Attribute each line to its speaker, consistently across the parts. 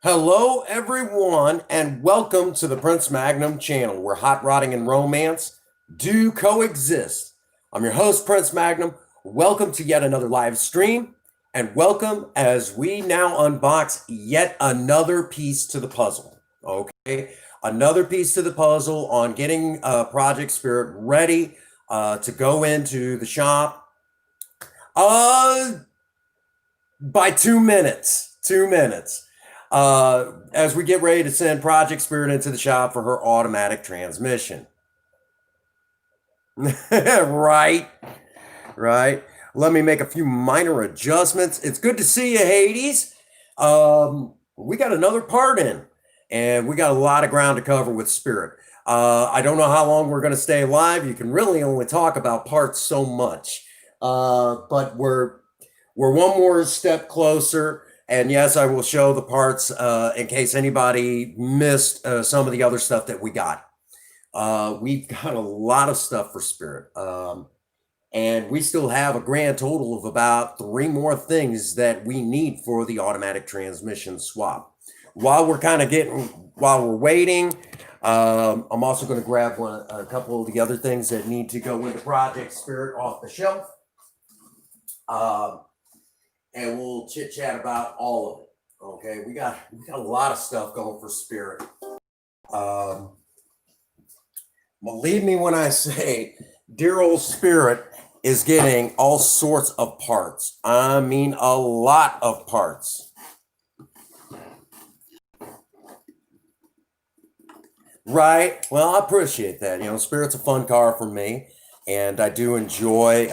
Speaker 1: Hello, everyone, and welcome to the Prince Magnum channel where hot rodding and romance do coexist. I'm your host, Prince Magnum. Welcome to yet another live stream, and welcome as we now unbox yet another piece to the puzzle. Okay, another piece to the puzzle on getting Project Spirit ready to go into the shop. By 2 minutes. 2 minutes. As we get ready to send Project Spirit into the shop for her automatic transmission. Right, right. Let me make a few minor adjustments. It's good to see you, Hades. We got another part in, and we got a lot of ground to cover with Spirit. I don't know how long we're going to stay live. You can really only talk about parts so much, but we're one more step closer. And yes, I will show the parts in case anybody missed some of the other stuff that we got. We've got a lot of stuff for Spirit. And we still have a grand total of about 3 more things that we need for the automatic transmission swap. While we're waiting, I'm also going to grab a couple of the other things that need to go into Project Spirit off the shelf. And we'll chit chat about all of it. Okay, we got a lot of stuff going for Spirit. Believe me when I say, dear old Spirit is getting all sorts of parts. I mean, a lot of parts. Right. Well, I appreciate that. Spirit's a fun car for me, and I do enjoy.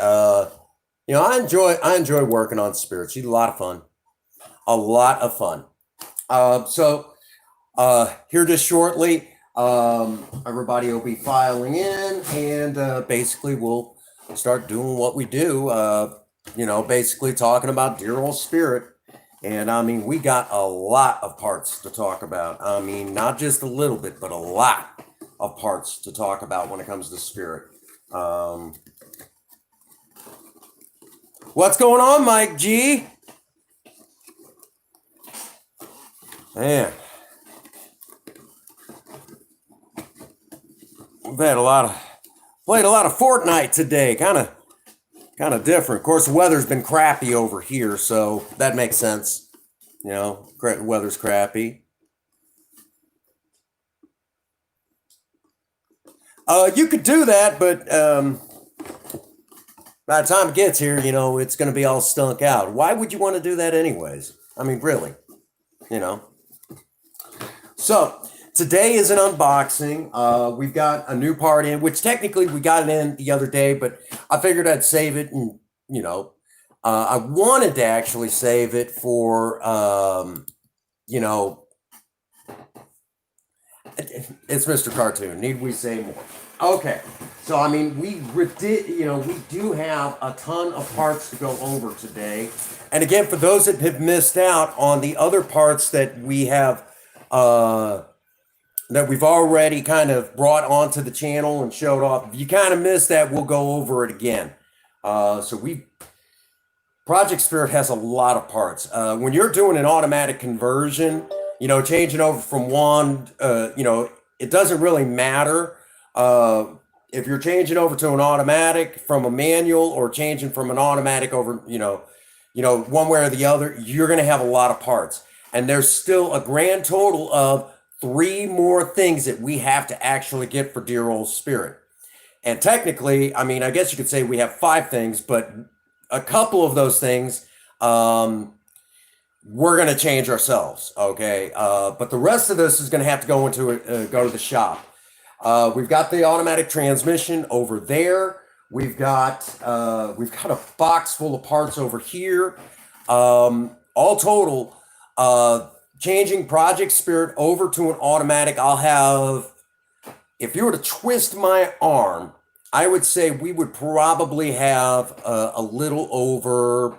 Speaker 1: I enjoy working on Spirit. She's a lot of fun. A lot of fun. Here just shortly, everybody will be filing in, and basically we'll start doing what we do. Basically talking about dear old Spirit. And I mean, we got a lot of parts to talk about. I mean, not just a little bit, but a lot of parts to talk about when it comes to Spirit. What's going on, Mike G? Man, we've had played a lot of Fortnite today. Kind of different. Of course, the weather's been crappy over here, so that makes sense. The weather's crappy. You could do that, but by the time it gets here, it's going to be all stunk out. Why would you want to do that anyways? I mean, really, So today is an unboxing. We've got a new part in, which technically we got it in the other day, but I figured I'd save it. And, I wanted to actually save it for, it's Mr. Cartoon. Need we say more? Okay. So, I mean, we do have a ton of parts to go over today. And again, for those that have missed out on the other parts that we have, that we've already kind of brought onto the channel and showed off. If you kind of missed that, we'll go over it again. Project Spirit has a lot of parts. When you're doing an automatic conversion, changing over from one, it doesn't really matter. If you're changing over to an automatic from a manual or changing from an automatic over, one way or the other, you're going to have a lot of parts. And there's still a grand total of 3 more things that we have to actually get for dear old Spirit. And technically, I mean, I guess you could say we have 5 things, but a couple of those things we're going to change ourselves, okay? But the rest of this is going to have to go to the shop. We've got the automatic transmission over there. We've got a box full of parts over here. All total, changing Project Spirit over to an automatic, I'll have, if you were to twist my arm, I would say we would probably have a little over,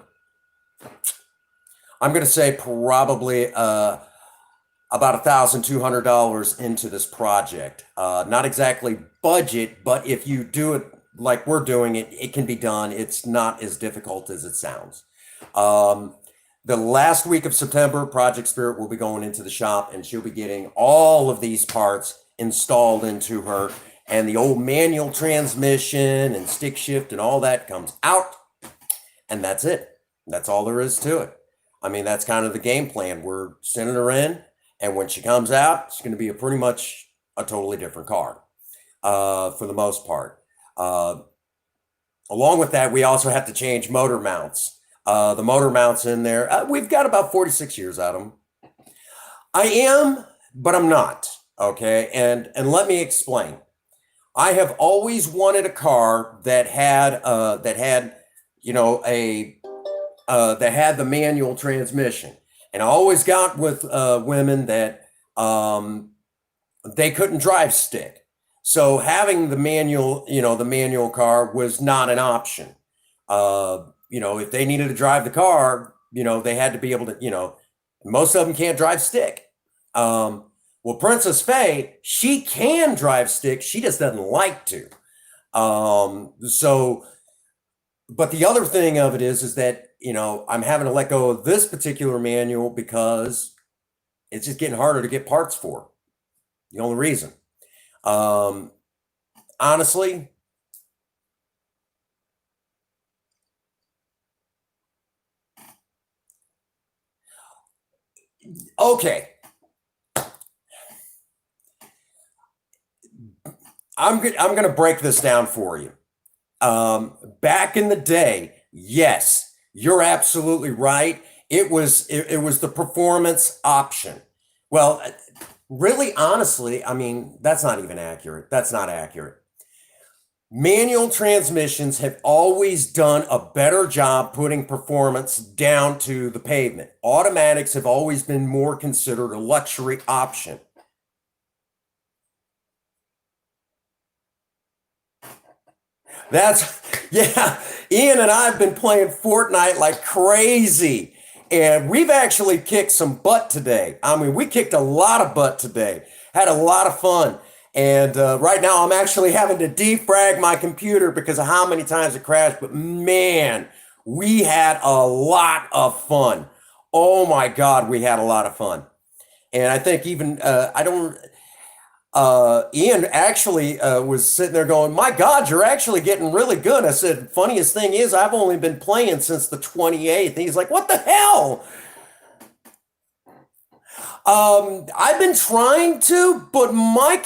Speaker 1: I'm going to say probably about $1,200 into this project. Not exactly budget, but if you do it like we're doing it, it can be done. It's not as difficult as it sounds. the last week of September, Project Spirit will be going into the shop, and she'll be getting all of these parts installed into her, and the old manual transmission and stick shift and all that comes out, and that's it. That's all there is to it. I mean, that's kind of the game plan. We're sending her in, and when she comes out, it's going to be pretty much a totally different car for the most part. Along with that, we also have to change motor mounts. The motor mounts in there, we've got about 46 years out of them. I am, but I'm not. Okay, and let me explain. I have always wanted a car that had you know that had the manual transmission, and I always got with women that they couldn't drive stick. So having the manual, the manual car was not an option. If they needed to drive the car, they had to be able to, most of them can't drive stick. Well, Princess Faye, she can drive stick. She just doesn't like to. But the other thing of it is that, I'm having to let go of this particular manual because it's just getting harder to get parts for. The only reason. Honestly, okay. I'm going to break this down for you. Back in the day, yes, you're absolutely right. It was the performance option. Well, really, honestly, I mean, that's not even accurate. That's not accurate. Manual transmissions have always done a better job putting performance down to the pavement. Automatics have always been more considered a luxury option. Yeah, Ian and I have been playing Fortnite like crazy. And we've actually kicked some butt today. I mean, we kicked a lot of butt today. Had a lot of fun. And right now, I'm actually having to defrag my computer because of how many times it crashed. But man, we had a lot of fun. Oh my God, we had a lot of fun. And I think even, Ian actually was sitting there going, "My God, you're actually getting really good." I said, "Funniest thing is, I've only been playing since the 28th." And he's like, "What the hell?" I've been trying to, but my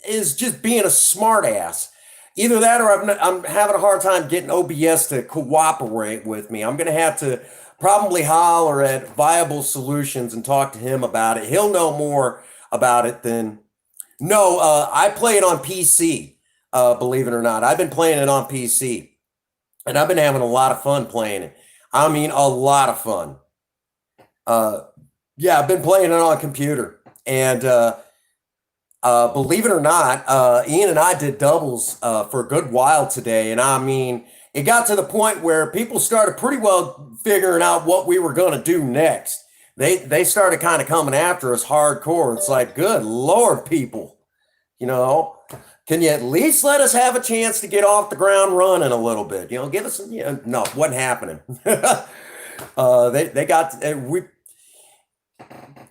Speaker 1: is just being a smartass. Either that, or I'm having a hard time getting OBS to cooperate with me. I'm going to have to probably holler at Viable Solutions and talk to him about it. He'll know more about it than. No, I play it on PC. Believe it or not, I've been playing it on PC, and I've been having a lot of fun playing it. I mean, a lot of fun. Yeah, I've been playing it on computer, and believe it or not, Ian and I did doubles for a good while today, and I mean, it got to the point where people started pretty well figuring out what we were going to do next. They started kind of coming after us hardcore. It's like, good Lord, people, can you at least let us have a chance to get off the ground running a little bit? Give us, no, wasn't happening. They got,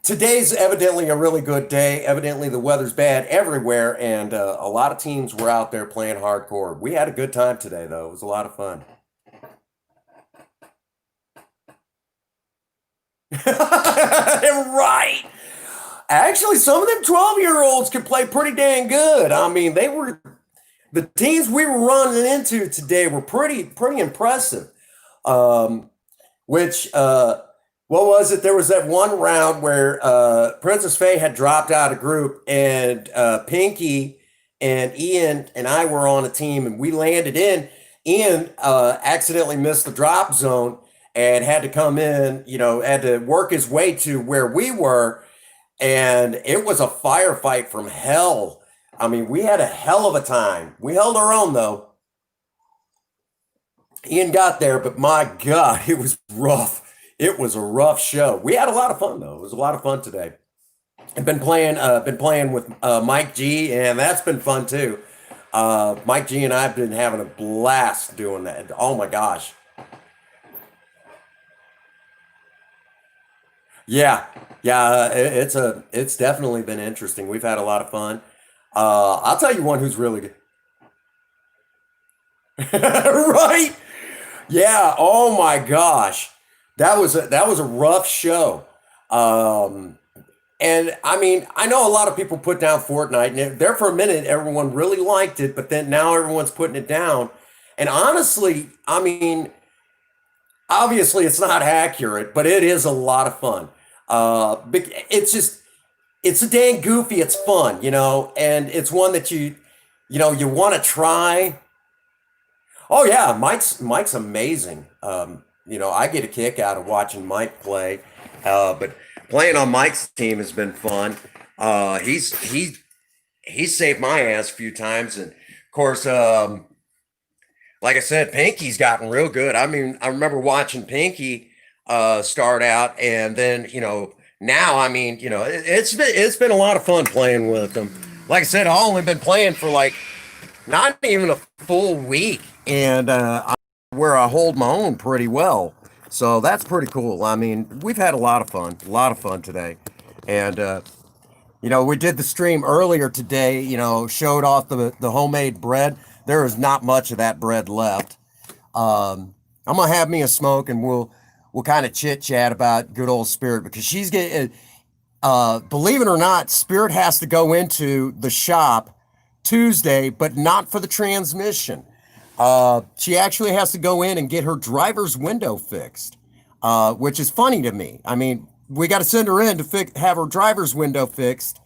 Speaker 1: today's evidently a really good day. Evidently the weather's bad everywhere, and a lot of teams were out there playing hardcore. We had a good time today, though. It was a lot of fun. Right. Actually, some of them 12-year-olds could play pretty dang good. I mean, the teams we were running into today were pretty impressive. What was it? There was that one round where Princess Faye had dropped out of group, and Pinky and Ian and I were on a team, and we landed in. Ian accidentally missed the drop zone and had to come in, had to work his way to where we were. And it was a firefight from hell. I mean, we had a hell of a time. We held our own, though. Ian got there, but my God, it was rough. It was a rough show. We had a lot of fun, though. It was a lot of fun today. I've been playing with Mike G, and that's been fun too. Mike G and I have been having a blast doing that. Oh my gosh. Yeah, yeah, it's definitely been interesting. We've had a lot of fun. I'll tell you one who's really good. Right? Yeah. Oh my gosh, that was a rough show. Um, and I mean, I know a lot of people put down Fortnite, and there for a minute, everyone really liked it, but then now everyone's putting it down. And honestly, I mean, obviously it's not accurate, but it is a lot of fun. It's just it's a dang goofy. It's fun, and it's one that you want to try. Oh yeah, Mike's amazing. I get a kick out of watching Mike play, but playing on Mike's team has been fun. He's saved my ass a few times, and of course, like I said, Pinky's gotten real good. I mean, I remember watching Pinky start out, and then now I mean, it's been a lot of fun playing with him. Like I said, I've only been playing for like not even a full week, and where I hold my own pretty well. So that's pretty cool. I mean, we've had a lot of fun today, and we did the stream earlier today. Showed off the homemade bread. There is not much of that bread left. I'm gonna have me a smoke, and we'll kind of chit chat about good old Spirit because she's getting. Believe it or not, Spirit has to go into the shop Tuesday, but not for the transmission. She actually has to go in and get her driver's window fixed, which is funny to me. I mean, we got to send her in to have her driver's window fixed.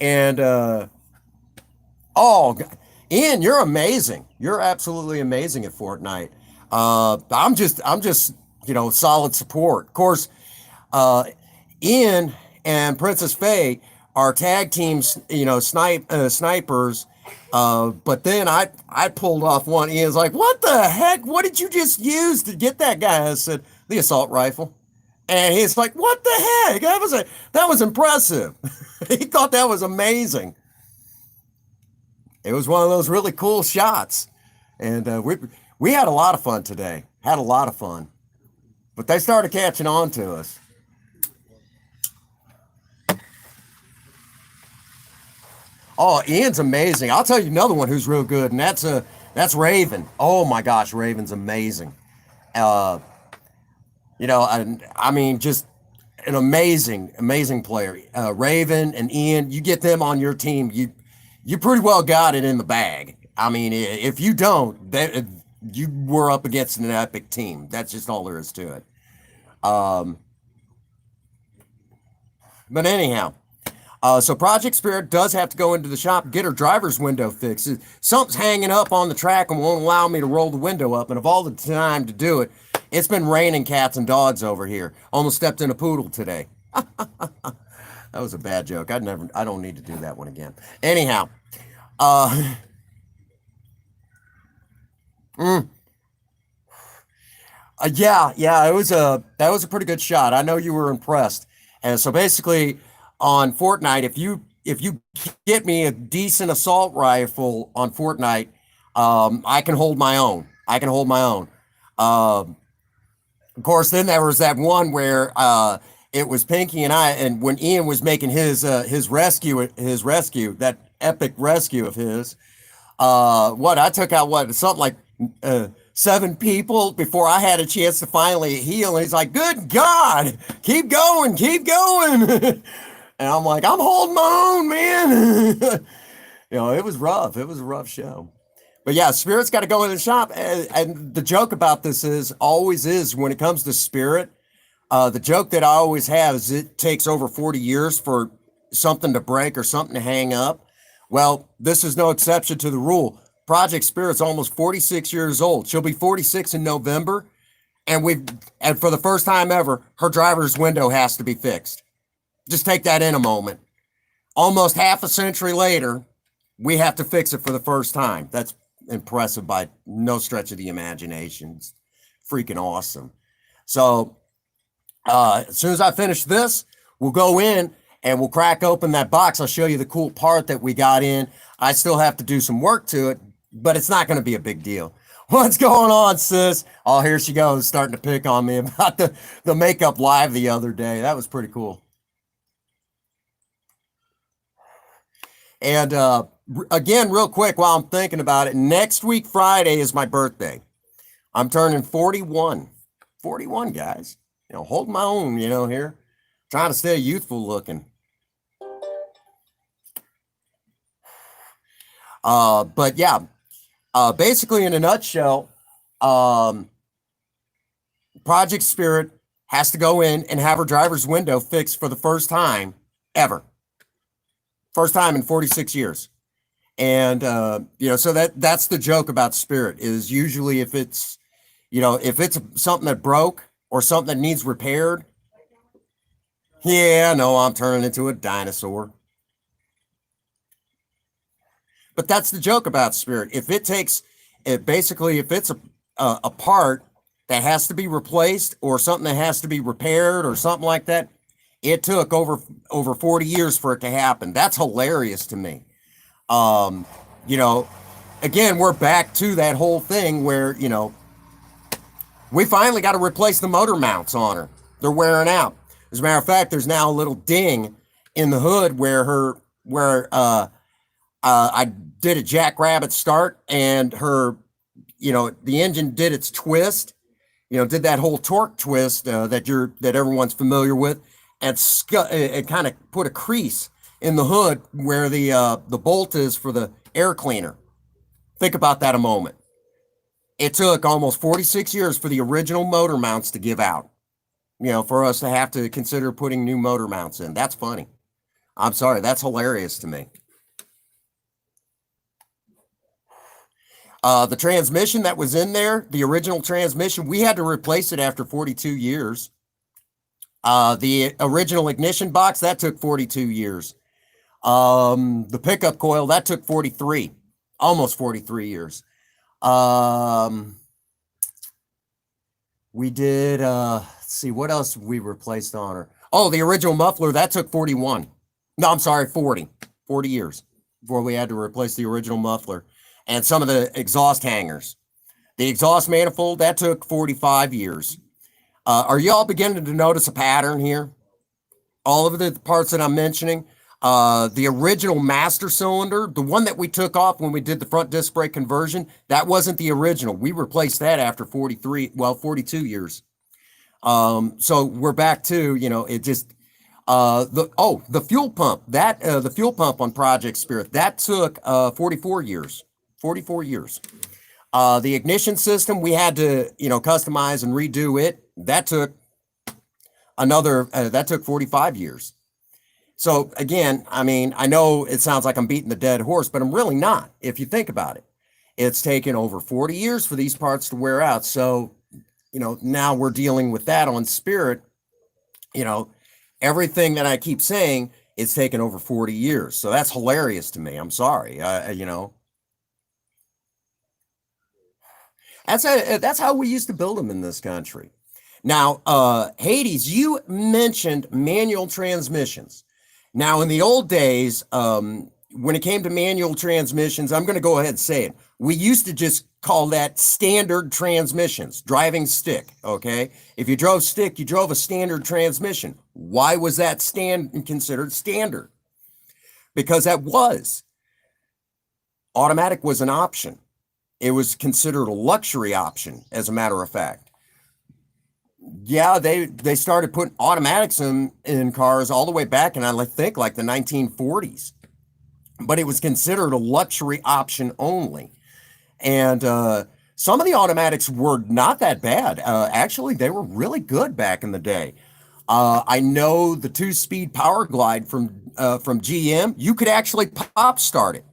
Speaker 1: And oh, Ian, you're amazing. You're absolutely amazing at Fortnite. I'm just solid support. Of course, uh, Ian and Princess Faye are tag teams, snipers. But then I pulled off one. Ian's like, "What the heck? What did you just use to get that guy?" I said, "The assault rifle." And he's like, "What the heck? That was impressive." He thought that was amazing. It was one of those really cool shots, and we had a lot of fun today. Had a lot of fun, but they started catching on to us. Oh, Ian's amazing. I'll tell you another one who's real good, and that's Raven. Oh my gosh, Raven's amazing. Uh, I mean, just an amazing, amazing player. Raven and Ian, you get them on your team, you pretty well got it in the bag. I mean, if you don't, you were up against an epic team. That's just all there is to it. Um, but anyhow, so Project Spirit does have to go into the shop, get her driver's window fixed. Something's hanging up on the track and won't allow me to roll the window up. And of all the time to do it, it's been raining cats and dogs over here. Almost stepped in a poodle today. That was a bad joke. I don't need to do that one again. Anyhow, uh, mm, yeah, that was a pretty good shot. I know you were impressed. And so basically, on Fortnite, if you get me a decent assault rifle on Fortnite, I can hold my own. I can hold my own. Um, of course, then there was that one where it was Pinky and I, and when Ian was making his rescue, that epic rescue of his, what I took out what something like seven people before I had a chance to finally heal. And he's like, "Good God, keep going, keep going." And I'm like, "I'm holding my own, man." It was rough. It was a rough show. But yeah, Spirit's got to go in the shop. And the joke about this is always is when it comes to Spirit, the joke that I always have is it takes over 40 years for something to break or something to hang up. Well, this is no exception to the rule. Project Spirit's almost 46 years old. She'll be 46 in November. And for the first time ever, her driver's window has to be fixed. Just take that in a moment. Almost half a century later, we have to fix it for the first time. That's impressive by no stretch of the imagination. It's freaking awesome. So as soon as I finish this, we'll go in and we'll crack open that box. I'll show you the cool part that we got in. I still have to do some work to it, but it's not going to be a big deal. What's going on, sis? Oh, here she goes, starting to pick on me about the makeup live the other day. That was pretty cool. And again, real quick, while I'm thinking about it, next week Friday is my birthday. I'm turning 41. 41, guys. Holding my own, here. Trying to stay youthful looking. But yeah, basically in a nutshell, um, Project Spirit has to go in and have her driver's window fixed for the first time ever. First time in 46 years. And so that's the joke about Spirit is usually if it's something that broke or something that needs repaired, yeah, no, I'm turning into a dinosaur. But that's the joke about Spirit. If it takes it basically if it's a part that has to be replaced or something that has to be repaired or something like that, it took over 40 years for it to happen. That's hilarious to me. Um, you know, Again, we're back to that whole thing where, we finally got to replace the motor mounts on her. They're wearing out. As a matter of fact, there's now a little ding in the hood where I did a jackrabbit start and the engine did its twist, did that whole torque twist that everyone's familiar with, and it kind of put a crease in the hood where the bolt is for the air cleaner. Think about that a moment. It took almost 46 years for the original motor mounts to give out, for us to have to consider putting new motor mounts in. That's funny. I'm sorry. That's hilarious to me. The transmission that was in there, the original transmission, we had to replace it after 42 years. The original ignition box, that took 42 years. The pickup coil, that took 43, almost 43 years. We did, let's see, what else we replaced on her? Oh, the original muffler, that took 41. No, I'm sorry, 40 years before we had to replace the original muffler and some of the exhaust hangers. The exhaust manifold, that took 45 years. Are y'all beginning to notice a pattern here? All of the parts that I'm mentioning, the original master cylinder, the one that we took off when we did the front disc brake conversion, that wasn't the original. We replaced that after 42 years. So we're back to, it just, the fuel pump, the fuel pump on Project Spirit, that took 44 years. 44 years. The ignition system, we had to, customize and redo it. That took that took 45 years. So again, I know it sounds like I'm beating the dead horse, but I'm really not. If you think about it, it's taken over 40 years for these parts to wear out. So, now we're dealing with that on Spirit. Everything that I keep saying, it's taken over 40 years. So that's hilarious to me. I'm sorry. That's how we used to build them in this country. Now, Hades, you mentioned manual transmissions. Now, in the old days, when it came to manual transmissions, I'm going to go ahead and say it. We used to just call that standard transmissions, driving stick. Okay, if you drove stick, you drove a standard transmission. Why was that considered standard? Because that was automatic was an option. It was considered a luxury option, as a matter of fact. Yeah, they started putting automatics in cars all the way back in, I think, like the 1940s. But it was considered a luxury option only. And some of the automatics were not that bad. Actually, they were really good back in the day. I know the 2-speed Power Glide from GM, you could actually pop start it.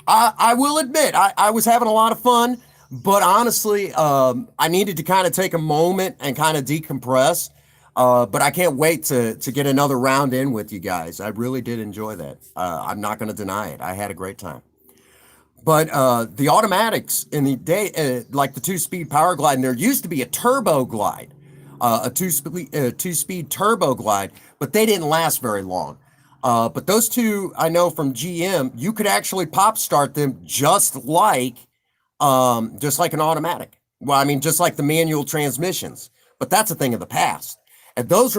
Speaker 1: I will admit, I was having a lot of fun, but honestly, I needed to kind of take a moment and kind of decompress. But I can't wait to get another round in with you guys. I really did enjoy that. I'm not going to deny it. I had a great time. But the automatics in the day, like the 2-speed Power Glide, and there used to be a Turbo Glide, a two-speed Turbo Glide, but they didn't last very long. But those two I know from GM, you could actually pop start them just like an automatic. Well, I mean, just like the manual transmissions. But that's a thing of the past. And those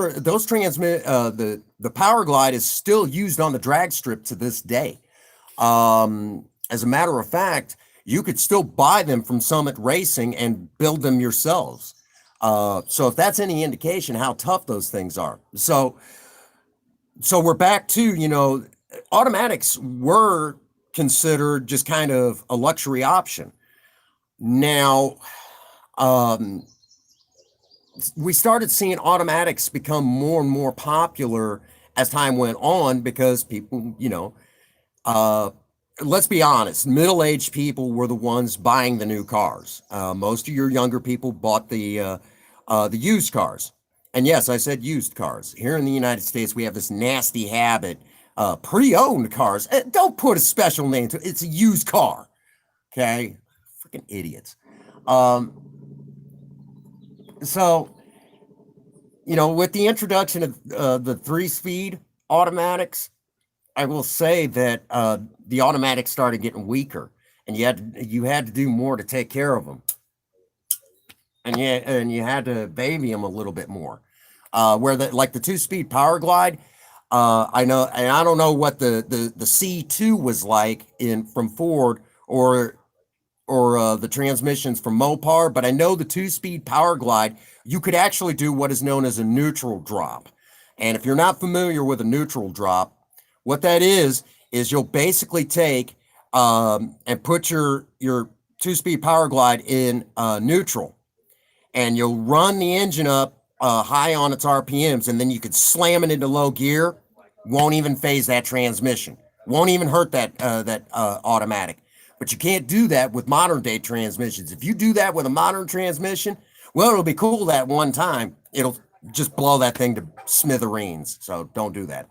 Speaker 1: transmit the Power Glide is still used on the drag strip to this day. As a matter of fact, you could still buy them from Summit Racing and build them yourselves. So if that's any indication how tough those things are. So we're back to, automatics were considered just kind of a luxury option. Now, we started seeing automatics become more and more popular as time went on because people, let's be honest, middle-aged people were the ones buying the new cars. Most of your younger people bought the used cars. And yes, I said used cars. Here in the United States, we have this nasty habit, pre-owned cars. Don't put a special name to it. It's a used car. Okay? Freaking idiots. So, with the introduction of the 3-speed automatics, I will say that the automatics started getting weaker, and you had to do more to take care of them, and you had to baby them a little bit more. Where the 2-speed Power Glide, I know, and I don't know what the C2 was like from Ford or the transmissions from Mopar, but I know the 2-speed Power Glide, you could actually do what is known as a neutral drop. And if you're not familiar with a neutral drop, what that is you'll basically take and put your 2-speed Power Glide in neutral, and you'll run the engine up high on its RPMs, and then you could slam it into low gear. Won't even phase that transmission. Won't even hurt that automatic. But you can't do that with modern day transmissions. If you do that with a modern transmission, well, it'll be cool that one time. It'll just blow that thing to smithereens. So don't do that.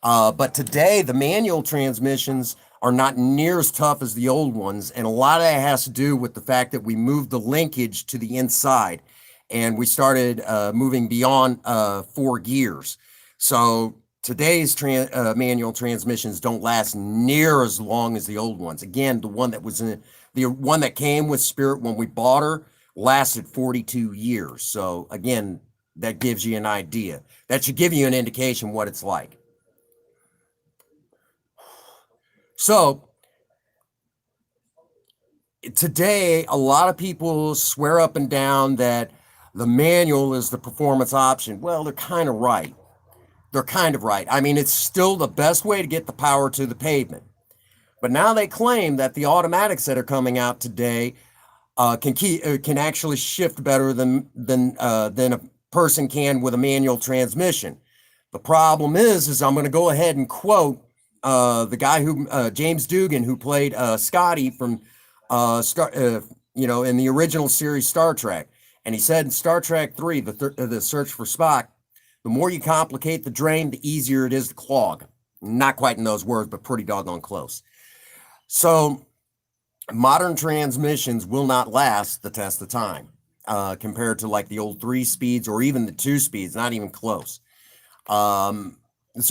Speaker 1: But today, the manual transmissions are not near as tough as the old ones. And a lot of that has to do with the fact that we moved the linkage to the inside and we started moving beyond 4 gears. So today's manual transmissions don't last near as long as the old ones. Again, the one that came with Spirit when we bought her lasted 42 years. So again, that gives you an idea. That should give you an indication what it's like. So today, a lot of people swear up and down that the manual is the performance option. Well, they're kind of right. I mean, it's still the best way to get the power to the pavement. But now they claim that the automatics that are coming out today can actually shift better than a person can with a manual transmission. The problem is I'm going to go ahead and quote the guy who James Dugan, who played Scotty from in the original series Star Trek, and he said in Star Trek 3, the Search for Spock, the more you complicate the drain, the easier it is to clog. Not quite in those words, but pretty doggone close. So modern transmissions will not last the test of time compared to like the old 3 speeds or even the 2 speeds, not even close. So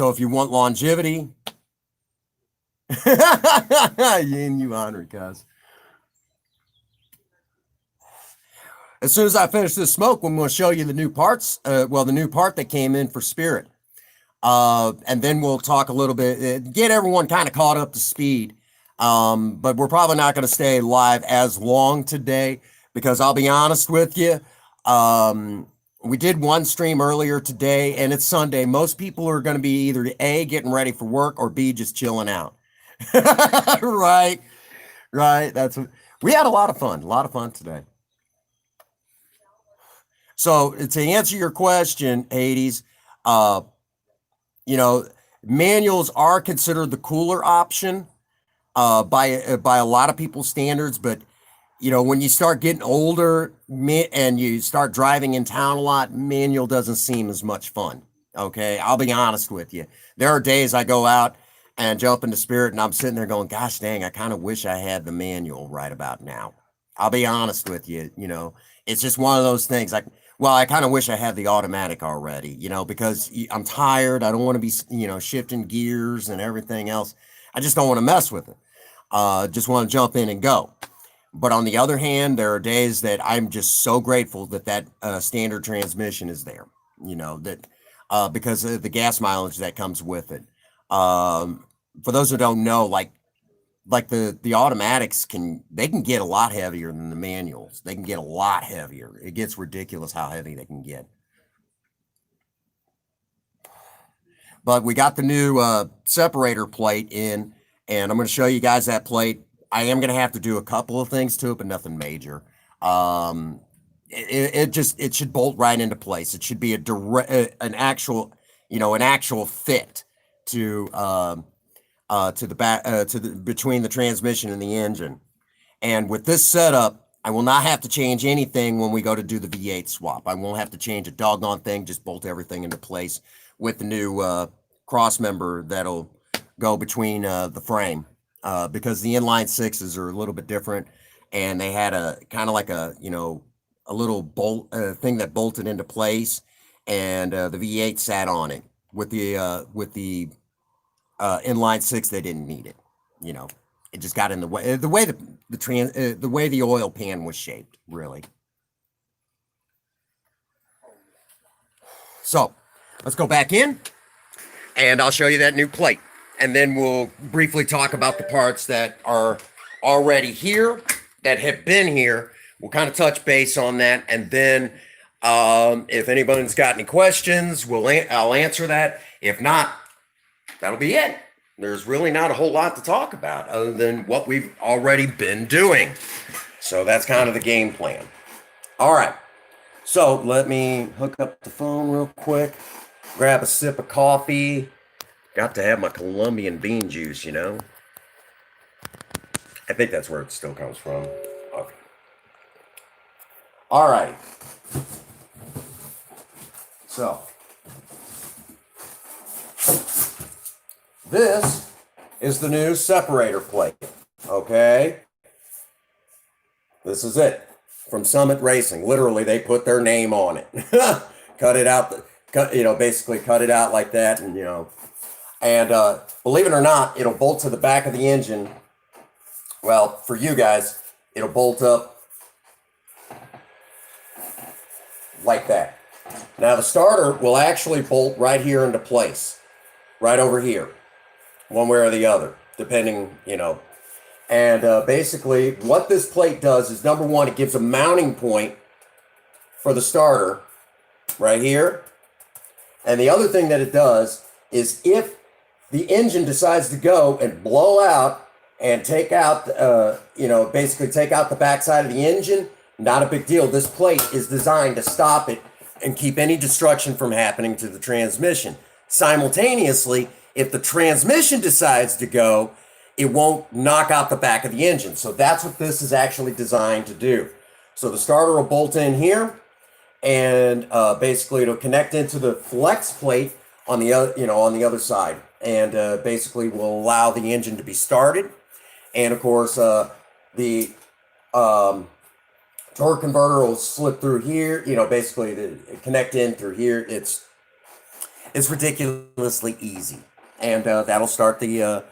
Speaker 1: if you want longevity, you honor, cuz. As soon as I finish this smoke, I'm going to show you the new parts. The new part that came in for Spirit. And then we'll talk a little bit, get everyone kind of caught up to speed. But we're probably not going to stay live as long today because I'll be honest with you. We did one stream earlier today and it's Sunday. Most people are going to be either A, getting ready for work, or B, just chilling out. Right. We had a lot of fun today. So to answer your question, Hades, manuals are considered the cooler option by a lot of people's standards. But, when you start getting older and you start driving in town a lot, manual doesn't seem as much fun. Okay, I'll be honest with you. There are days I go out and jump into Spirit and I'm sitting there going, gosh dang, I kind of wish I had the manual right about now. I'll be honest with you. It's just one of those things. Like Well, I kind of wish I had the automatic already, because I'm tired. I don't want to be, shifting gears and everything else. I just don't want to mess with it. Just want to jump in and go. But on the other hand, there are days that I'm just so grateful that standard transmission is there. That because of the gas mileage that comes with it. Um, for those who don't know, like the automatics can get a lot heavier than the manuals. They can get a lot heavier. It gets ridiculous how heavy they can get. But we got the new separator plate in, and I'm going to show you guys that plate. I am going to have to do a couple of things to it, but nothing major. Um, it should bolt right into place. It should be an actual fit to to the back to the between the transmission and the engine. And with this setup, I will not have to change anything when we go to do the V8 swap. I won't have to change a doggone thing. Just bolt everything into place with the new cross member that'll go between the frame, because the inline sixes are a little bit different, and they had a kind of like a little bolt thing that bolted into place, and the V8 sat on it. With the inline six, they didn't need it. It just got in the way. The way the oil pan was shaped, really. So let's go back in, and I'll show you that new plate, and then we'll briefly talk about the parts that are already here, that have been here. We'll kind of touch base on that, and then if anybody's got any questions, I'll answer that. If not, that'll be it. There's really not a whole lot to talk about other than what we've already been doing. So that's kind of the game plan. All right. So let me hook up the phone real quick, grab a sip of coffee. Got to have my Colombian bean juice, I think that's where it still comes from. Okay. All right. So this is the new separator plate, okay? This is it from Summit Racing. Literally, they put their name on it. Cut it out, basically cut it out like that, and believe it or not, it'll bolt to the back of the engine. Well, for you guys, it'll bolt up like that. Now the starter will actually bolt right here into place, right over here, one way or the other, depending, And basically what this plate does is, number one, it gives a mounting point for the starter right here. And the other thing that it does is, if the engine decides to go and blow out and take out, basically take out the backside of the engine, not a big deal. This plate is designed to stop it and keep any destruction from happening to the transmission. Simultaneously, if the transmission decides to go, it won't knock out the back of the engine. So that's what this is actually designed to do. So the starter will bolt in here, and basically it'll connect into the flex plate on the other side, and basically will allow the engine to be started. And of course, the torque converter will slip through here. Basically connect in through here. It's ridiculously easy, and that'll start the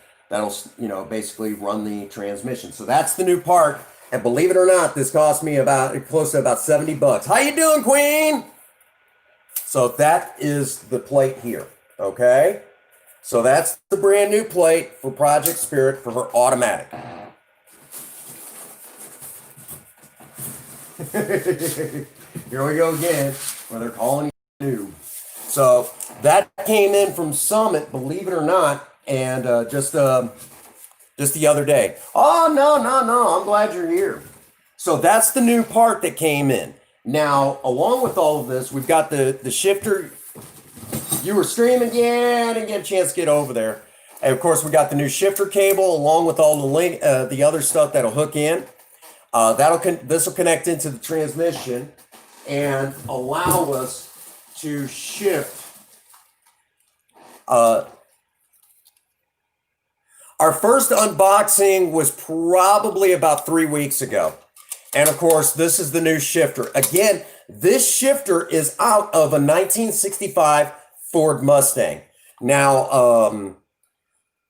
Speaker 1: basically run the transmission. So that's the new part. And believe it or not, this cost me close to about $70. How you doing, Queen? So that is the plate here. Okay. So that's the brand new plate for Project Spirit for her automatic. Here we go again, where they're calling it new. So that came in from Summit, believe it or not, and just the other day. Oh, no, I'm glad you're here. So that's the new part that came in. Now, along with all of this, we've got the shifter. You were streaming, yeah, I didn't get a chance to get over there. And of course, we got the new shifter cable along with all the other stuff that'll hook in. This will connect into the transmission and allow us to shift. Our first unboxing was probably about 3 weeks ago, And of course, this is the new shifter. Again, this shifter is out of a 1965 Ford Mustang. Now,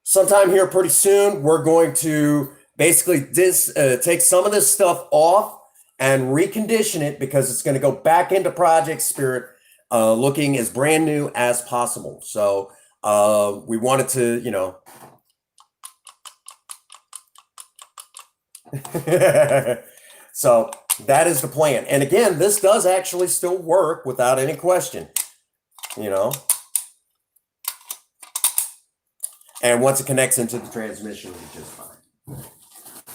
Speaker 1: sometime here pretty soon, we're going to basically take some of this stuff off and recondition it because it's going to go back into Project Spirit, looking as brand new as possible. So we wanted to, so that is the plan. And again, this does actually still work without any question, And once it connects into the transmission, it's just fine.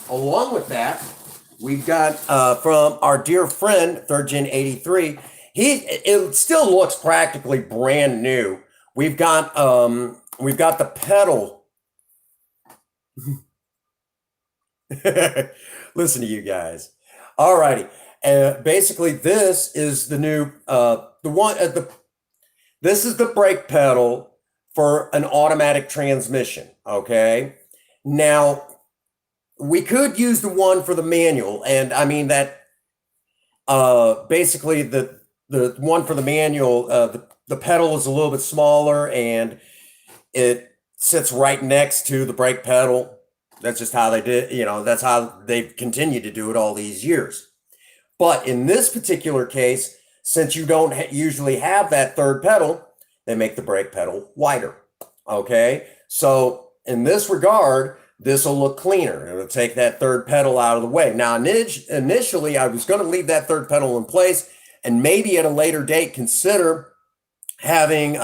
Speaker 1: Along with that, we've got from our dear friend, Third Gen 83. It still looks practically brand new. We've got the pedal. Listen to you guys. All righty. Basically, this is the new this is the brake pedal for an automatic transmission. Okay. Now, we could use the one for the manual, and I mean that basically the one for the manual, the pedal is a little bit smaller and it sits right next to the brake pedal. That's just how they did, that's how they've continued to do it all these years. But in this particular case, since you don't usually have that third pedal, they make the brake pedal wider. Okay. So in this regard, this will look cleaner. It'll take that third pedal out of the way. Now, initially, I was going to leave that third pedal in place and maybe at a later date consider having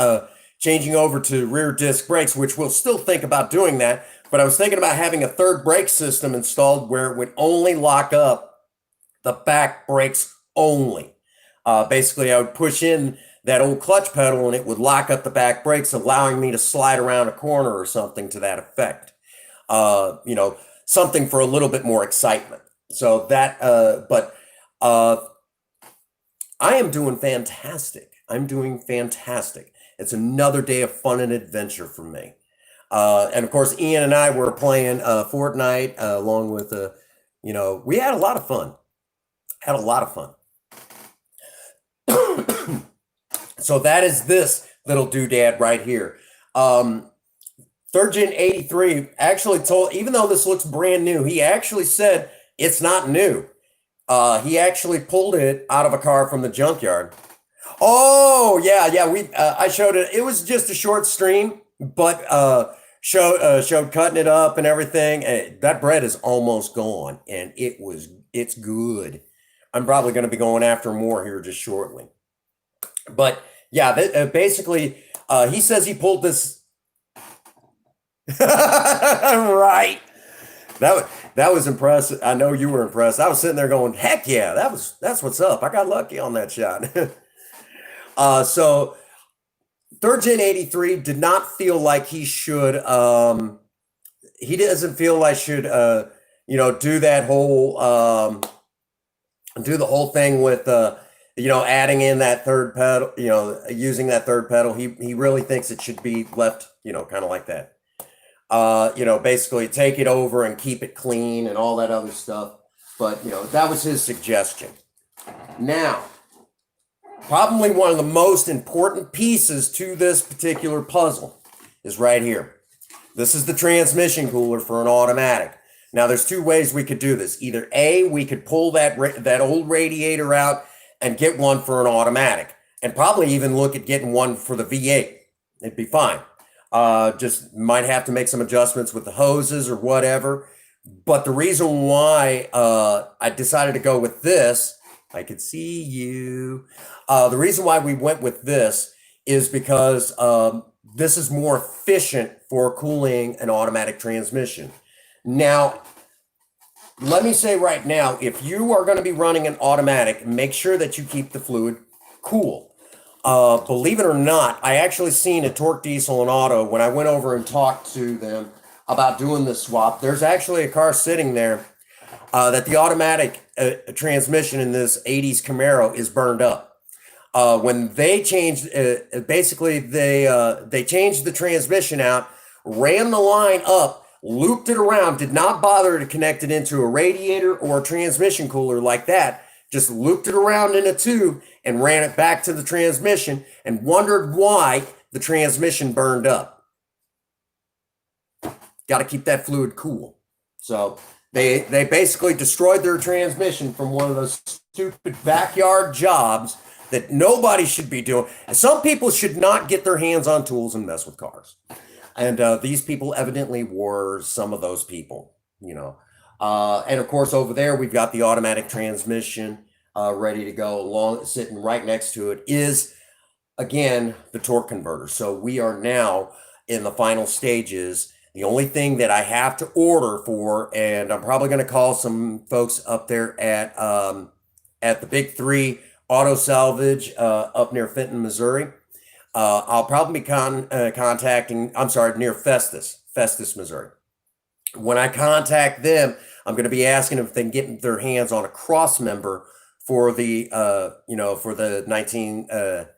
Speaker 1: changing over to rear disc brakes, which we'll still think about doing that. But I was thinking about having a third brake system installed where it would only lock up the back brakes only. Basically, I would push in that old clutch pedal and it would lock up the back brakes, allowing me to slide around a corner or something to that effect. Something for a little bit more excitement. So that, but I am doing fantastic. I'm doing fantastic. It's another day of fun and adventure for me. And of course, Ian and I were playing Fortnite along with, we had a lot of fun. Had a lot of fun. So that is this little doodad right here. Third Gen 83 actually told, even though this looks brand new, he actually said it's not new. He actually pulled it out of a car from the junkyard. Oh yeah. I showed it. It was just a short stream, but showed cutting it up and everything. That bread is almost gone, and it's good. I'm probably going to be going after more here just shortly. But yeah, basically, he says he pulled this. Right. That was impressive. I know you were impressed. I was sitting there going, heck yeah, that's what's up. I got lucky on that shot. So Third Gen 83 did not feel like he should, he doesn't feel like should, do that whole, do the whole thing with, adding in that third pedal, using that third pedal. He really thinks it should be left, kind of like that. Basically take it over and keep it clean and all that other stuff. But, that was his suggestion. Now, probably one of the most important pieces to this particular puzzle is right here. This is the transmission cooler for an automatic. Now, there's two ways we could do this. Either A, we could pull that old radiator out and get one for an automatic, and probably even look at getting one for the V8. It'd be fine. Just might have to make some adjustments with the hoses or whatever. But the reason why I decided to go with this, I could see you. The reason why we went with this is because this is more efficient for cooling an automatic transmission. Now, let me say right now, if you are going to be running an automatic, make sure that you keep the fluid cool. Believe it or not, I actually seen a Torque Diesel and Auto when I went over and talked to them about doing this swap. There's actually a car sitting there that the automatic transmission in this 80s Camaro is burned up. When they changed, basically they changed the transmission out, ran the line up, looped it around, did not bother to connect it into a radiator or a transmission cooler like that, just looped it around in a tube and ran it back to the transmission and wondered why the transmission burned up. Got to keep that fluid cool. So they basically destroyed their transmission from one of those stupid backyard jobs that nobody should be doing. Some people should not get their hands on tools and mess with cars. And these people evidently were some of those people, you know. And of course, over there, we've got the automatic transmission ready to go. Along, sitting right next to it is, again, the torque converter. So we are now in the final stages. The only thing that I have to order for, and I'm probably going to call some folks up there at the Big Three Auto Salvage up near Fenton, Missouri. I'll probably be contacting, I'm sorry, near Festus, Missouri. When I contact them, I'm going to be asking them if they can get their hands on a cross member for the, for the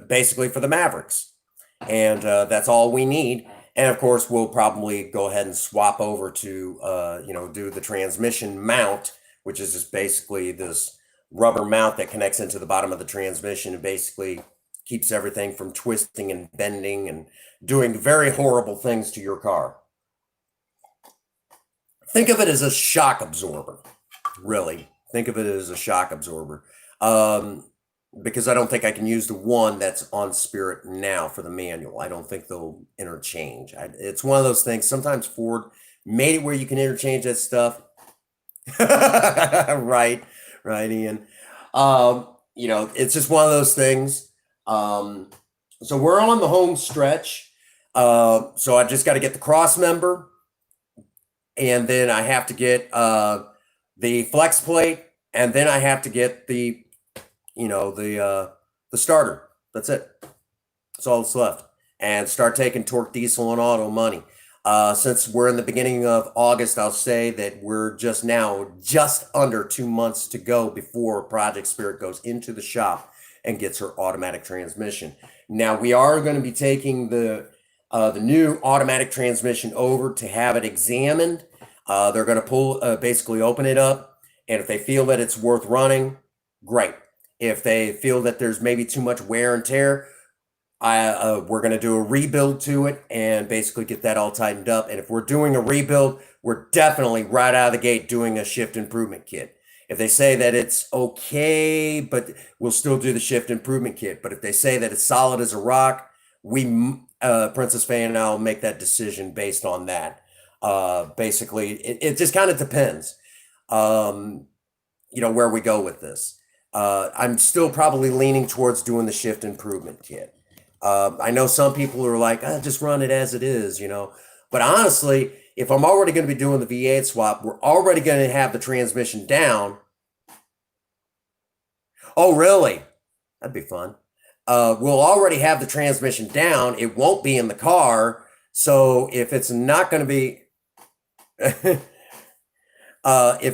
Speaker 1: basically for the Mavericks. And that's all we need. And of course, we'll probably go ahead and swap over to, do the transmission mount, which is just basically this rubber mount that connects into the bottom of the transmission and basically keeps everything from twisting and bending and doing very horrible things to your car. Think of it as a shock absorber, really. Think of it as a shock absorber. Because I don't think I can use the one that's on Spirit now for the manual. I don't think they'll interchange. It's one of those things. Sometimes Ford made it where you can interchange that stuff. Right, Ian. It's just one of those things. So we're on the home stretch. So I just got to get the cross member, and then I have to get the flex plate, and then I have to get the starter. That's it. That's all that's left. And start taking Torque Diesel and Auto money. Since we're in the beginning of August, I'll say that we're just under 2 months to go before Project Spirit goes into the shop and gets her automatic transmission. Now we are going to be taking the new automatic transmission over to have it examined. They're going to basically open it up, and if they feel that it's worth running, great. If they feel that there's maybe too much wear and tear, we're going to do a rebuild to it and basically get that all tightened up. And if we're doing a rebuild, we're definitely right out of the gate doing a shift improvement kit. If they say that it's okay, but we'll still do the shift improvement kit. But if they say that it's solid as a rock, Princess Faye and I'll make that decision based on that. Basically, it just kind of depends, where we go with this. I'm still probably leaning towards doing the shift improvement kit. I know some people are like, just run it as it is, But honestly, if I'm already going to be doing the V8 swap, we're already going to have the transmission down. Oh, really? That'd be fun. We'll already have the transmission down. It won't be in the car. So if it's not going to be, if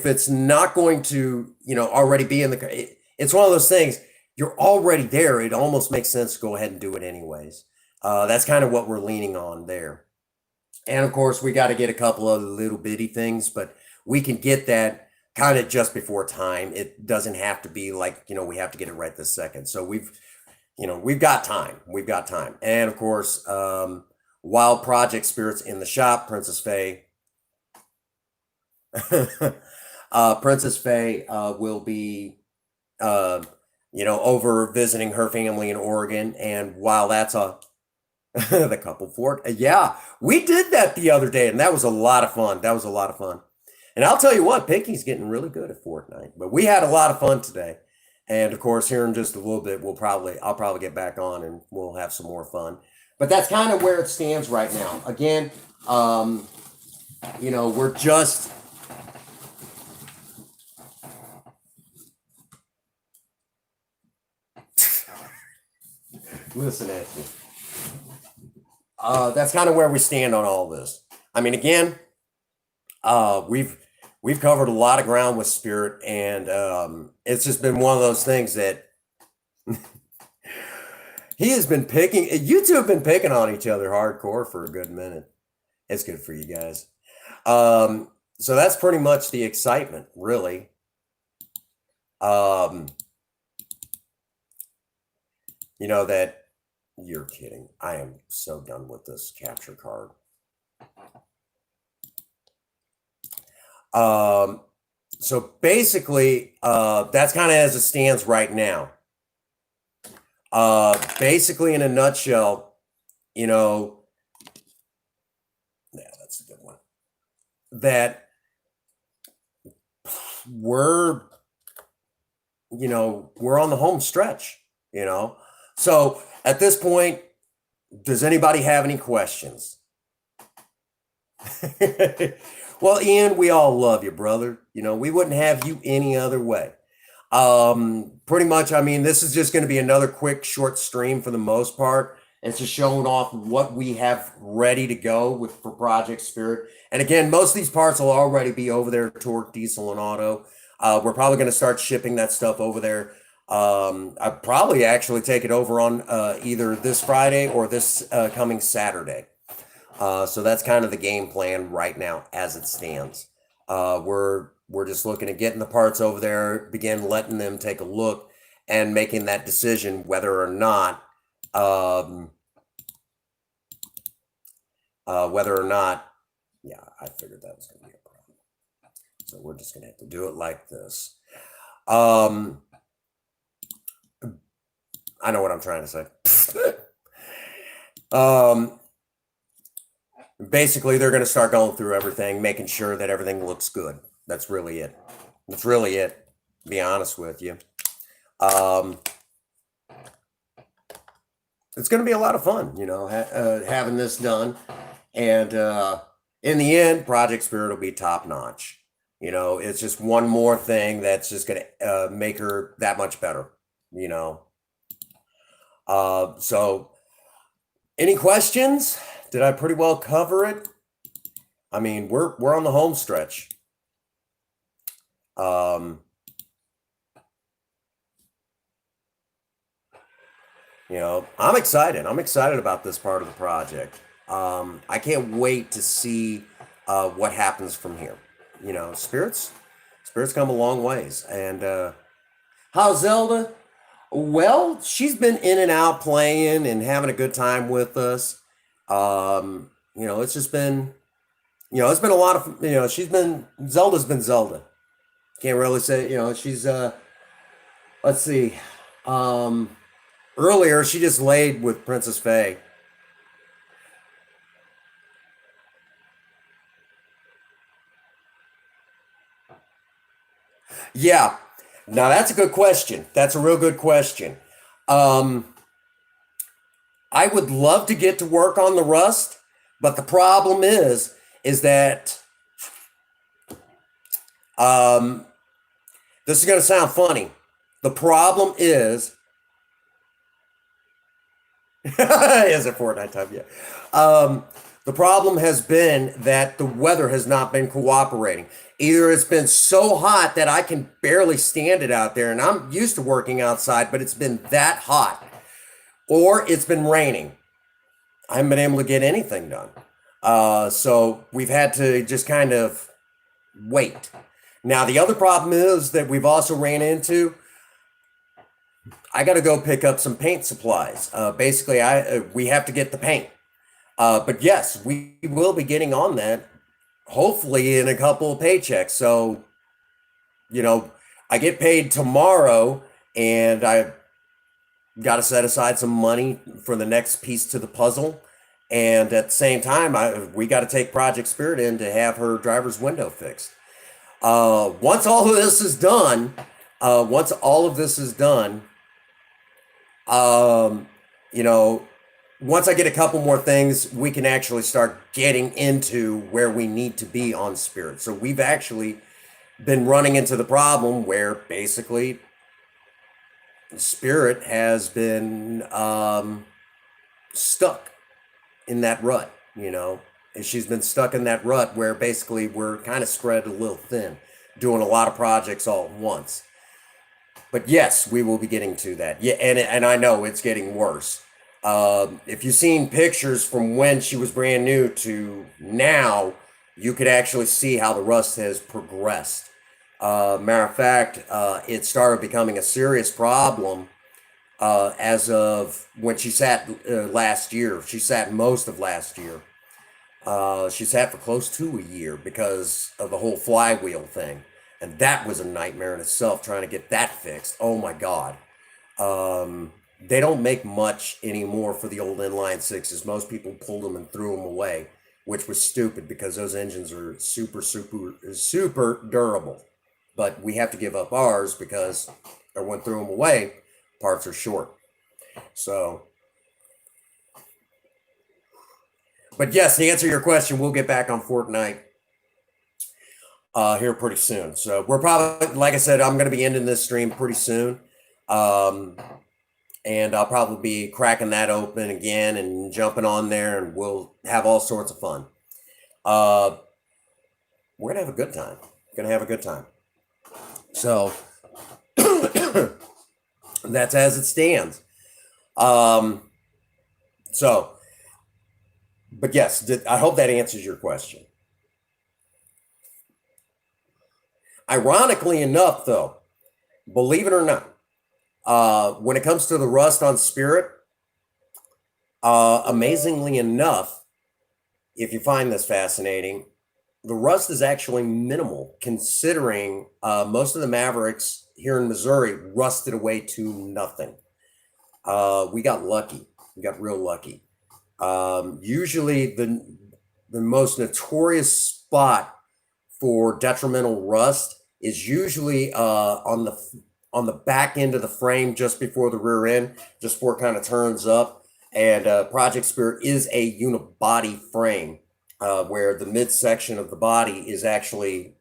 Speaker 1: it's not going to, already be in the car, it's one of those things. You're already there. It almost makes sense to go ahead and do it anyways. That's kind of what we're leaning on there. And of course, we got to get a couple of little bitty things, but we can get that kind of just before time. It doesn't have to be like, we have to get it right this second. So we've got time. We've got time. And of course, while Project Spirit's in the shop, Princess Faye will be, over visiting her family in Oregon. And while that's the couple fort, yeah, we did that the other day, and that was a lot of fun. And I'll tell you what, Pinky's getting really good at Fortnite, but we had a lot of fun today. And of course, here in just a little bit, I'll probably get back on and we'll have some more fun. But that's kind of where it stands right now. Again, we're just, listen at me. That's kind of where we stand on all this. I mean, again, we've covered a lot of ground with Spirit, and it's just been one of those things that he has been picking. You two have been picking on each other hardcore for a good minute. It's good for you guys. So that's pretty much the excitement, really. Um, you know that you're kidding. I am so done with this capture card. So basically, that's kind of as it stands right now. Basically, in a nutshell, you know, yeah, that's a good one. That we're, we're on the home stretch, you know. So at this point, does anybody have any questions? Well, Ian, we all love you, brother. You know, we wouldn't have you any other way. Pretty much, I mean, this is just going to be another quick, short stream for the most part. It's just showing off what we have ready to go with for Project Spirit. And again, most of these parts will already be over there at Torque Diesel and Auto. We're probably going to start shipping that stuff over there. I'd probably actually take it over on either this Friday or this coming Saturday. So that's kind of the game plan right now as it stands. We're just looking at getting the parts over there, begin letting them take a look and making that decision whether or not yeah, I figured that was going to be a problem. So we're just going to have to do it like this. I know what I'm trying to say. Basically, they're going to start going through everything, making sure that everything looks good. That's really it. That's really it, to be honest with you. It's going to be a lot of fun, you know, having this done. And in the end, Project Spirit will be top notch. You know, it's just one more thing that's just going to make her that much better, you know. So any questions? Did I pretty well cover it? I mean, we're on the home stretch. You know, I'm excited. I'm excited about this part of the project. I can't wait to see what happens from here. You know, spirits come a long ways. And how's Zelda? Well, she's been in and out playing and having a good time with us. You know, it's just been, you know, it's been a lot of, you know, Zelda's been Zelda. Can't really say, you know, she's, let's see. Earlier, she just laid with Princess Faye. Yeah. Now that's a good question. That's a real good question. I would love to get to work on the Rust, but the problem is that this is going to sound funny. The problem is is it Fortnite time? Yeah. The problem has been that the weather has not been cooperating. Either it's been so hot that I can barely stand it out there, and I'm used to working outside, but it's been that hot, or it's been raining. I haven't been able to get anything done. So we've had to just kind of wait. Now, the other problem is that we've also ran into, I got to go pick up some paint supplies. Basically, we have to get the paint. But yes, we will be getting on that, hopefully in a couple of paychecks. So, you know, I get paid tomorrow, and I got to set aside some money for the next piece to the puzzle. And at the same time, we got to take Project Spirit in to have her driver's window fixed. Once all of this is done, you know, once I get a couple more things, we can actually start getting into where we need to be on Spirit. So we've actually been running into the problem where basically Spirit has been stuck in that rut, you know. And she's been stuck in that rut where basically we're kind of spread a little thin, doing a lot of projects all at once. But yes, we will be getting to that. Yeah, and I know it's getting worse. If you've seen pictures from when she was brand new to now, you could actually see how the rust has progressed. Matter of fact, it started becoming a serious problem as of when she sat last year. She sat most of last year. She sat for close to a year because of the whole flywheel thing. And that was a nightmare in itself trying to get that fixed. Oh my God. They don't make much anymore for the old inline sixes. Most people pulled them and threw them away, which was stupid because those engines are super durable. But we have to give up ours because everyone threw them away. Parts are short. So, but yes, to answer your question, we'll get back on Fortnite here pretty soon. So we're probably, like I said, I'm going to be ending this stream pretty soon. And I'll probably be cracking that open again and jumping on there, and we'll have all sorts of fun. We're gonna have a good time. Gonna have a good time. So that's as it stands. So, but yes, I hope that answers your question. Ironically enough, though, believe it or not, when it comes to the rust on Spirit, amazingly enough, if you find this fascinating, the rust is actually minimal considering most of the Mavericks here in Missouri rusted away to nothing. We got lucky. We got real lucky. Usually the most notorious spot for detrimental rust is usually on the back end of the frame, just before the rear end, just before it kind of turns up. And Project Spirit is a unibody frame where the midsection of the body is actually,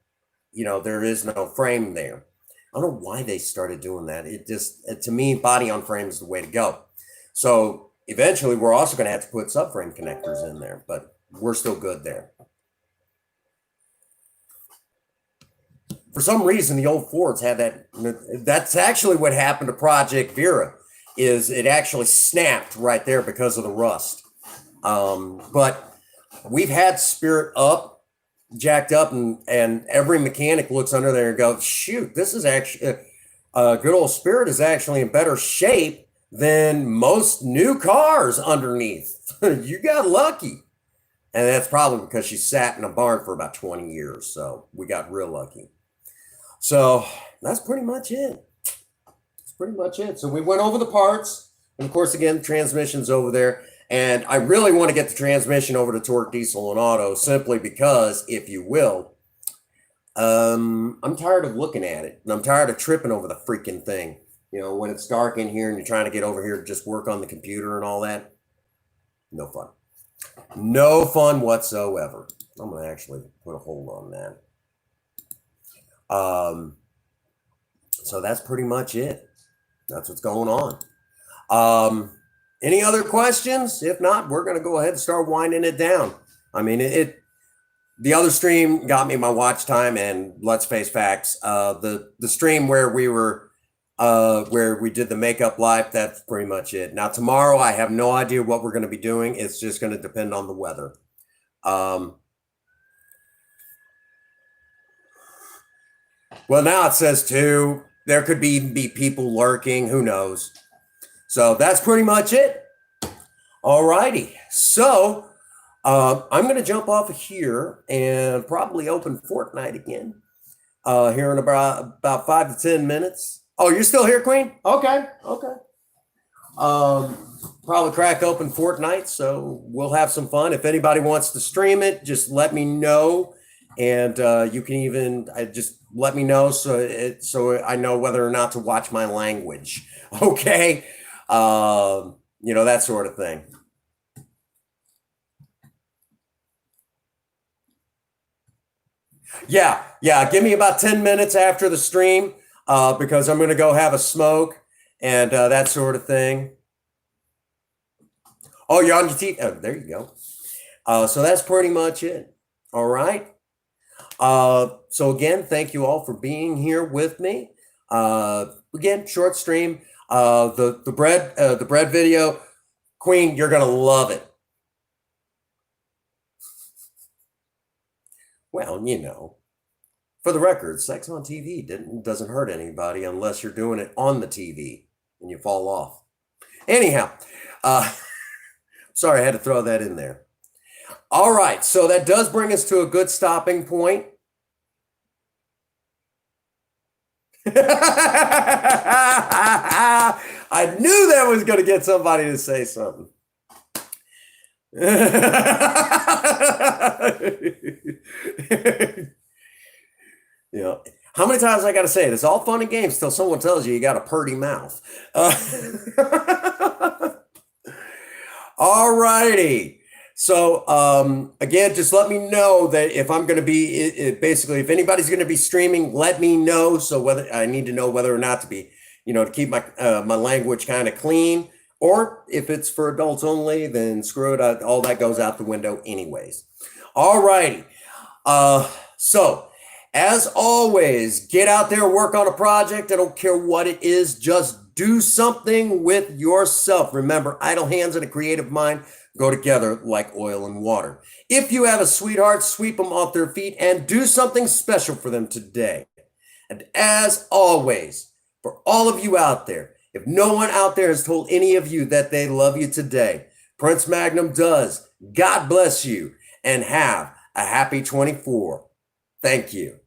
Speaker 1: there is no frame there. I don't know why they started doing that. To me, body on frame is the way to go. So eventually we're also going to have to put subframe connectors in there, but we're still good there. For some reason, the old Fords had that. That's actually what happened to Project Vera, is it actually snapped right there because of the rust. But we've had Spirit up, jacked up, and every mechanic looks under there and goes, shoot, this is actually, good old Spirit is actually in better shape than most new cars underneath. You got lucky. And that's probably because she sat in a barn for about 20 years. So we got real lucky. So that's pretty much it. That's pretty much it. So we went over the parts. And of course, again, the transmission's over there. And I really want to get the transmission over to Torque Diesel and Auto simply because, if you will, I'm tired of looking at it. And I'm tired of tripping over the freaking thing. When it's dark in here and you're trying to get over here to just work on the computer and all that. No fun. No fun whatsoever. I'm going to actually put a hold on that. So that's pretty much it. That's what's going on. Any other questions? If not, we're going to go ahead and start winding it down. I mean, the other stream got me my watch time, and let's face facts. The stream where we were, where we did the makeup live, that's pretty much it. Now tomorrow, I have no idea what we're going to be doing. It's just going to depend on the weather. Well, now it says 2. There could be people lurking. Who knows? So that's pretty much it. All righty. So I'm going to jump off of here and probably open Fortnite again here in about 5 to 10 minutes. Oh, you're still here, Queen? Okay. Probably crack open Fortnite, so we'll have some fun. If anybody wants to stream it, just let me know. And you can even just let me know so I know whether or not to watch my language. Okay, that sort of thing. Yeah. Give me about 10 minutes after the stream because I'm going to go have a smoke and that sort of thing. Oh, you're on your TV. Oh, there you go. So that's pretty much it. All right. So again, thank you all for being here with me. Again, short stream. The bread video. Queen, you're going to love it. Well, for the record, sex on TV doesn't hurt anybody unless you're doing it on the TV and you fall off. Anyhow, sorry, I had to throw that in there. All right, so that does bring us to a good stopping point. I knew that was going to get somebody to say something. How many times I got to say it? It's all fun and games till someone tells you got a purty mouth. All righty. So again, just let me know that if I'm going to be basically, if anybody's going to be streaming, let me know. So whether I need to know whether or not to be, to keep my my language kind of clean, or if it's for adults only, then screw it. All that goes out the window anyways. All righty. So as always, get out there, work on a project. I don't care what it is. Just do something with yourself. Remember, idle hands and a creative mind go together like oil and water. If you have a sweetheart, sweep them off their feet and do something special for them today. And as always, for all of you out there, if no one out there has told any of you that they love you today, Prince Magnum does. God bless you and have a happy 24. Thank you.